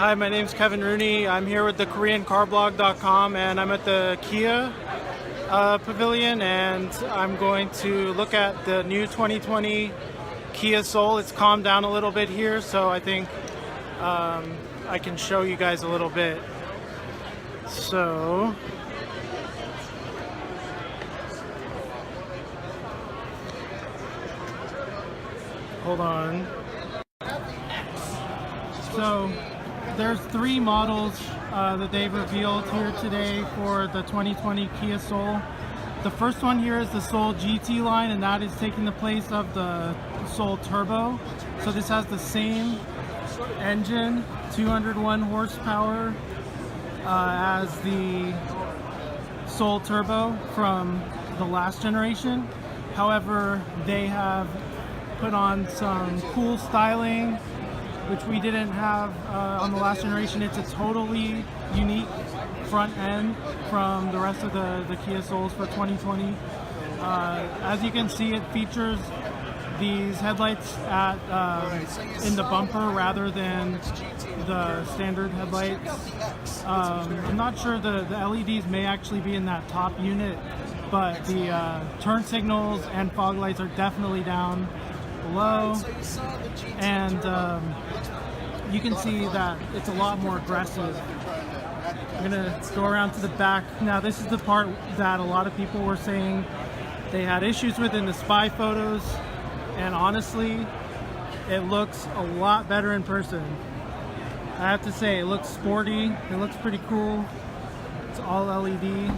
Hi, my name's Kevin Rooney. I'm here with the KoreanCarBlog.com, and I'm at the Kia Pavilion, and I'm going to look at the new 2020 Kia Soul. It's calmed down a little bit here, so I think I can show you guys a little bit. So hold on. So there's three models that they've revealed here today for the 2020 Kia Soul. The first one here is the Soul GT line, and that is taking the place of the Soul Turbo. So this has the same engine, 201 horsepower, as the Soul Turbo from the last generation. However, they have put on some cool styling, which we didn't have on the last generation. It's a totally unique front end from the rest of the Kia Souls for 2020. As you can see, it features these headlights in the bumper rather than the standard headlights. I'm not sure the LEDs may actually be in that top unit, but the turn signals and fog lights are definitely down below, and you can see that it's a lot more aggressive. I'm gonna go around to the back. Now this is the part that a lot of people were saying they had issues with in the spy photos, and honestly it looks a lot better in person. I have to say, it looks sporty, it looks pretty cool. It's all LED.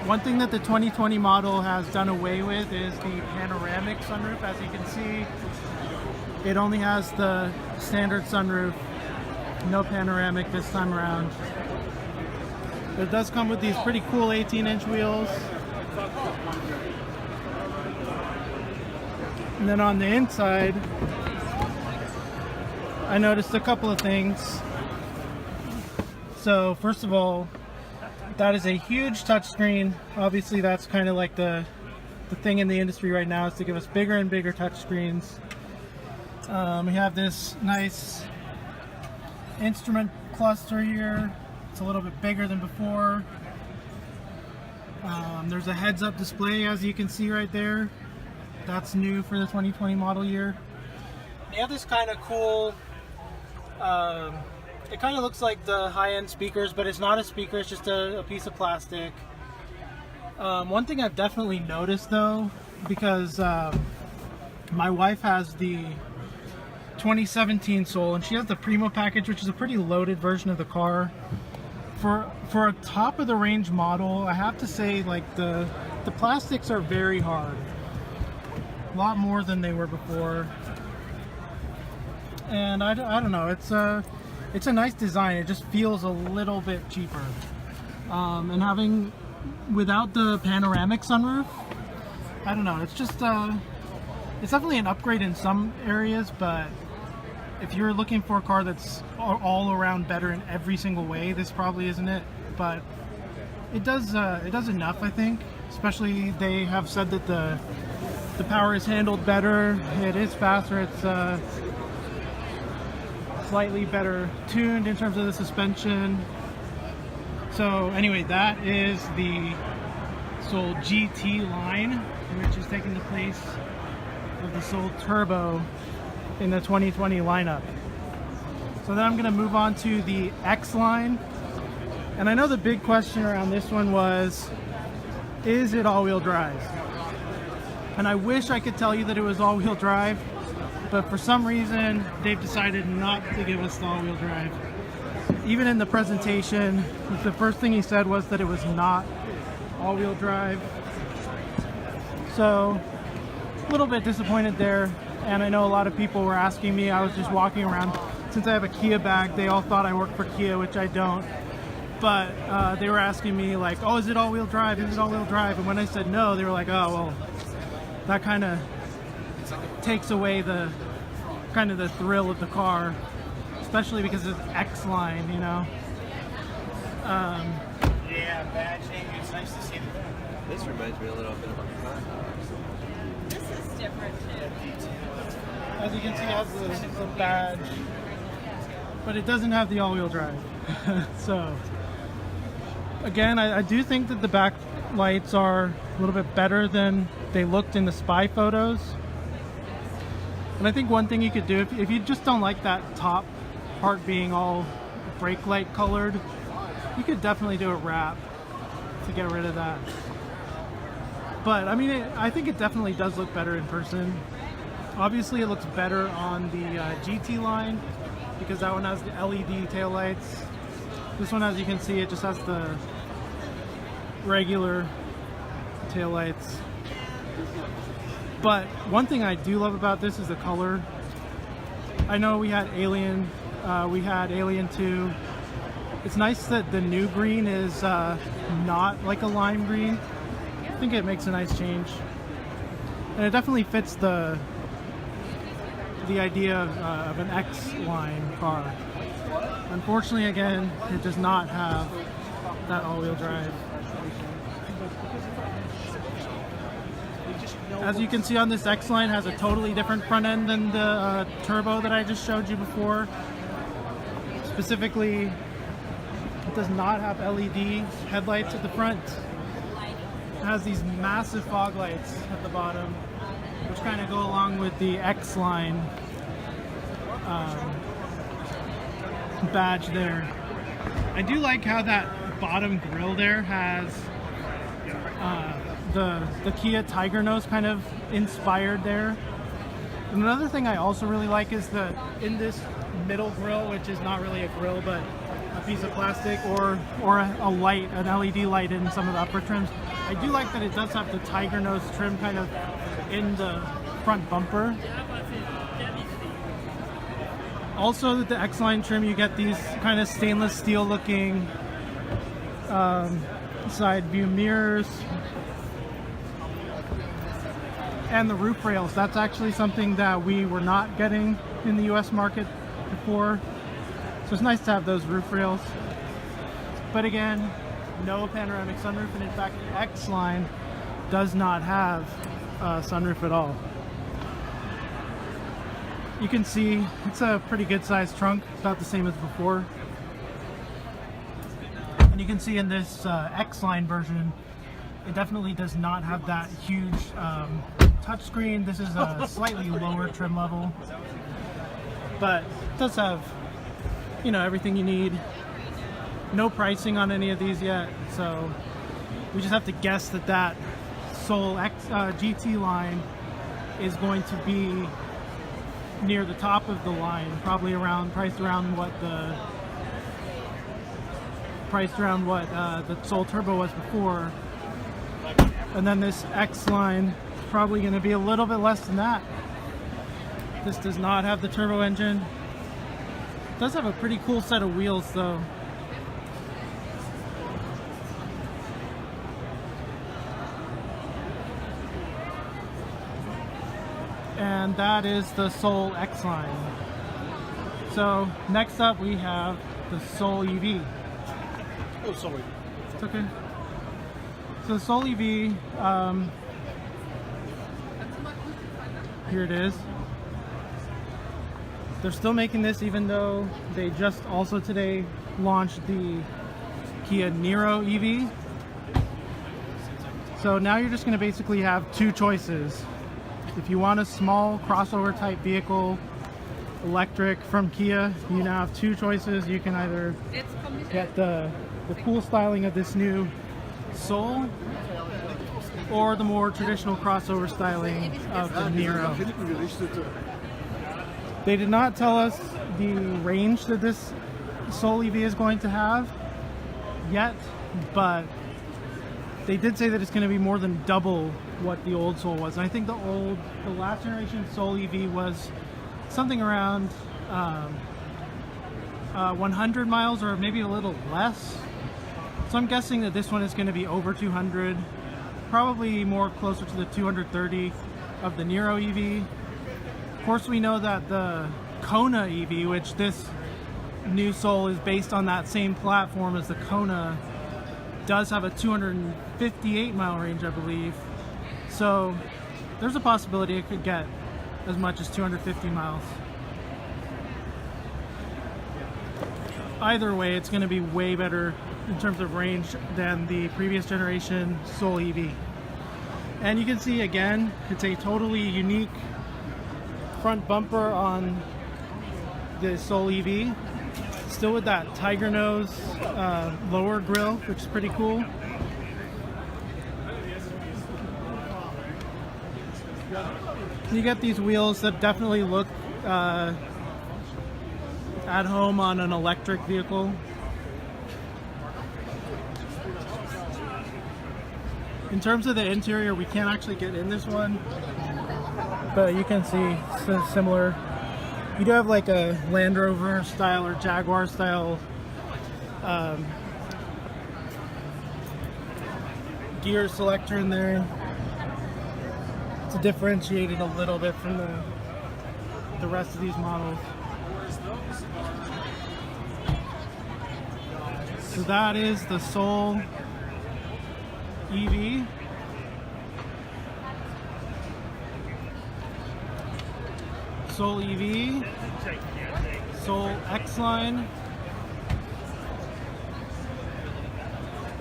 One thing that the 2020 model has done away with is the panoramic sunroof. As you can see, it only has the standard sunroof, no panoramic this time around. It does come with these pretty cool 18-inch wheels. And then on the inside, I noticed a couple of things. So first of all, that is a huge touchscreen. Obviously that's kind of like the thing in the industry right now, is to give us bigger and bigger touchscreens. We have this nice instrument cluster here. It's a little bit bigger than before. There's a heads-up display, as you can see right there. That's new for the 2020 model year. They have this kind of cool, it kind of looks like the high-end speakers, but it's not a speaker, it's just a piece of plastic. One thing I've definitely noticed though, because my wife has the 2017 Soul, and she has the Primo package, which is a pretty loaded version of the car. For a top of the range model, I have to say, like, the plastics are very hard. A lot more than they were before. And I don't know, it's a nice design. It just feels a little bit cheaper. And having, without the panoramic sunroof, I don't know, it's just it's definitely an upgrade in some areas, but if you're looking for a car that's all around better in every single way, this probably isn't it. But it does enough, I think. Especially, they have said that the power is handled better. It is faster. It's slightly better tuned in terms of the suspension. So anyway, that is the Soul GT line, which is taking the place of the Soul Turbo in the 2020 lineup. So then I'm going to move on to the X line. And I know the big question around this one was, is it all-wheel drive? And I wish I could tell you that it was all-wheel drive, but for some reason they've decided not to give us the all-wheel drive. Even in the presentation, the first thing he said was that it was not all-wheel drive. So a little bit disappointed there. And I know a lot of people were asking me, I was just walking around, since I have a Kia bag, they all thought I worked for Kia, which I don't. But they were asking me like, oh, is it all-wheel drive? Is it all-wheel drive? And when I said no, they were like, oh, well, that kind of takes away the thrill of the car, especially because it's X line, you know. Yeah, badge. It's nice to see them. This reminds me a little bit of a Honda. This is different too. As you can see, it has the badge, but it doesn't have the all-wheel drive. So, again, I do think that the back lights are a little bit better than they looked in the spy photos. And I think one thing you could do, if you just don't like that top part being all brake light colored, you could definitely do a wrap to get rid of that. But I mean, I think it definitely does look better in person. Obviously it looks better on the GT line because that one has the LED taillights. This one, as you can see, it just has the regular taillights. But one thing I do love about this is the color. I know we had Alien 2. It's nice that the new green is not like a lime green. I think it makes a nice change. And it definitely fits the idea of an X-line car. Unfortunately, again, it does not have that all-wheel drive. As you can see on this X-Line, has a totally different front end than the turbo that I just showed you before. Specifically, it does not have LED headlights at the front. It has these massive fog lights at the bottom, which kind of go along with the X-Line badge there. I do like how that bottom grille there has the Kia Tiger nose kind of inspired there. And another thing I also really like is that in this middle grille, which is not really a grille but a piece of plastic or a light, an LED light in some of the upper trims, I do like that it does have the Tiger nose trim kind of in the front bumper. Also, with the X-Line trim, you get these kind of stainless steel looking side view mirrors. And the roof rails, that's actually something that we were not getting in the US market before. So it's nice to have those roof rails. But again, no panoramic sunroof, and in fact the X-Line does not have a sunroof at all. You can see it's a pretty good sized trunk, about the same as before. And you can see in this X-Line version, it definitely does not have that huge touchscreen. This is a slightly lower trim level, but it does have, you know, everything you need. No pricing on any of these yet, so we just have to guess that that Soul GT line is going to be near the top of the line, probably priced around what the Soul Turbo was before. And then this X-Line is probably going to be a little bit less than that. This does not have the turbo engine. It does have a pretty cool set of wheels though. And that is the Soul X-Line. So next up we have the Soul EV. Oh, sorry. It's okay. So the Soul EV, here it is. They're still making this even though they just also today launched the Kia Niro EV. So now you're just going to basically have two choices. If you want a small crossover type vehicle, electric from Kia, you now have two choices. You can either get the cool styling of this new Soul or the more traditional crossover styling of the Niro. They did not tell us the range that this Soul EV is going to have yet, but they did say that it's going to be more than double what the old Soul was. And I think the last generation Soul EV was something around 100 miles or maybe a little less. So I'm guessing that this one is going to be over 200, probably more closer to the 230 of the Niro EV. Of course, we know that the Kona EV, which this new Soul is based on that same platform as the Kona does have a 258 mile range, I believe. So there's a possibility it could get as much as 250 miles. Either way, it's going to be way better in terms of range than the previous generation Soul EV. And you can see again, it's a totally unique front bumper on the Soul EV. Still with that tiger nose lower grille, which is pretty cool. You get these wheels that definitely look at home on an electric vehicle. In terms of the interior, we can't actually get in this one, but you can see it's similar. You do have like a Land Rover style or Jaguar style gear selector in there to differentiate it a little bit from the rest of these models. So that is the Soul EV. Soul EV, Soul X-Line,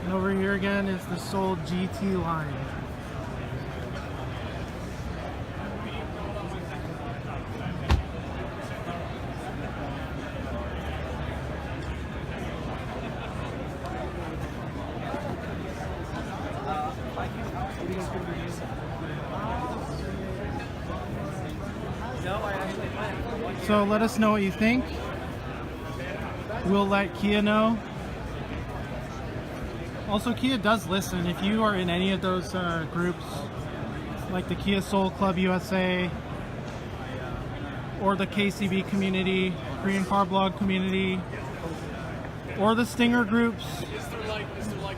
and over here again is the Soul GT line. So let us know what you think. We'll let Kia know. Also, Kia does listen. If you are in any of those groups, like the Kia Soul Club USA, or the KCB community, Korean Car Blog community, or the Stinger groups, Is there like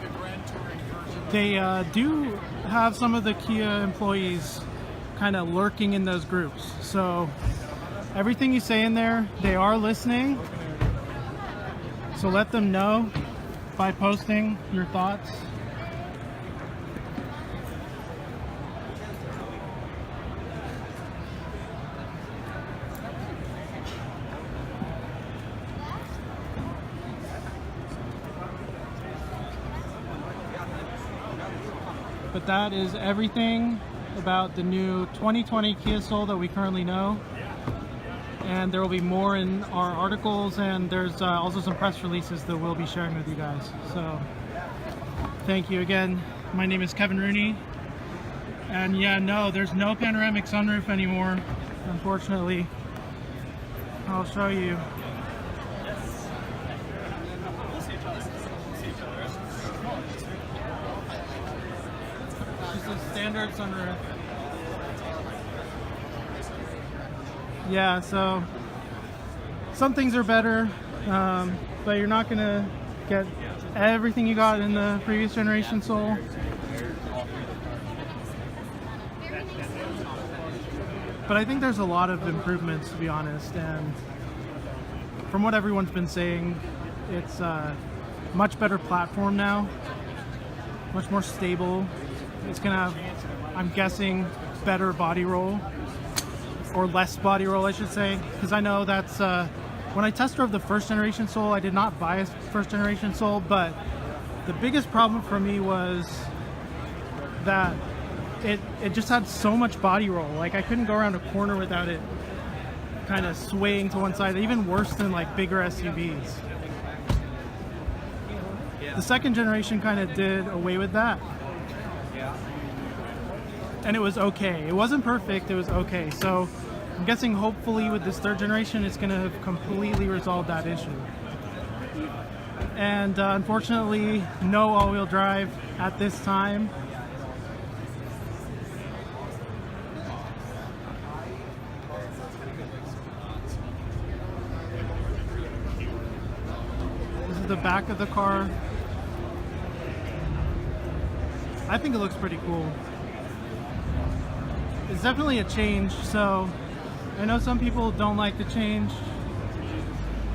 a Grand Touring version? they do have some of the Kia employees kind of lurking in those groups. So everything you say in there, they are listening. So let them know by posting your thoughts. But that is everything about the new 2020 Kia Soul that we currently know. And there will be more in our articles, and there's also some press releases that we'll be sharing with you guys. So thank you again. My name is Kevin Rooney. And yeah, no, there's no panoramic sunroof anymore, unfortunately. I'll show you. Just a standard sunroof. Yeah, so some things are better, but you're not gonna get everything you got in the previous generation Soul. But I think there's a lot of improvements, to be honest, and from what everyone's been saying, it's a much better platform now, much more stable. It's gonna have, I'm guessing, better body roll. Or less body roll, I should say, because I know that's when I test drove the first generation Soul, I did not buy a first generation Soul, but the biggest problem for me was that it just had so much body roll. Like I couldn't go around a corner without it kind of swaying to one side, even worse than like bigger SUVs. The second generation kind of did away with that. And it was okay. It wasn't perfect, it was okay. So I'm guessing hopefully with this third generation, it's gonna have completely resolved that issue. And unfortunately, no all-wheel drive at this time. This is the back of the car. I think it looks pretty cool. It's definitely a change, so I know some people don't like the change,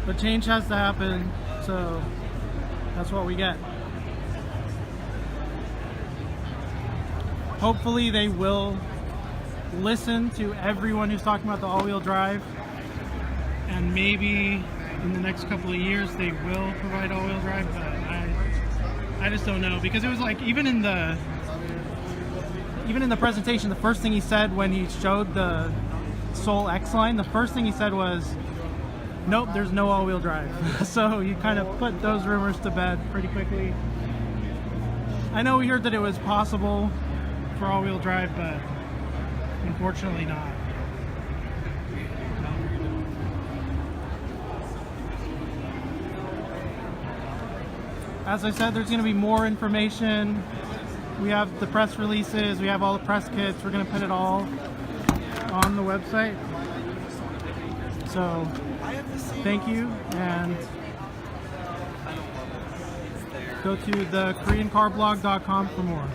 but change has to happen, so that's what we get. hopefully they will listen to everyone who's talking about the all-wheel drive, and maybe in the next couple of years they will provide all-wheel drive, but I just don't know, because it was like even in the presentation, the first thing he said when he showed the Soul X line, the first thing he said was, nope, there's no all-wheel drive. So you kind of put those rumors to bed pretty quickly. I know we heard that it was possible for all-wheel drive, but unfortunately not. As I said, there's going to be more information. We have the press releases, we have all the press kits. We're going to put it all on the website. So thank you, and go to the KoreanCarBlog.com for more.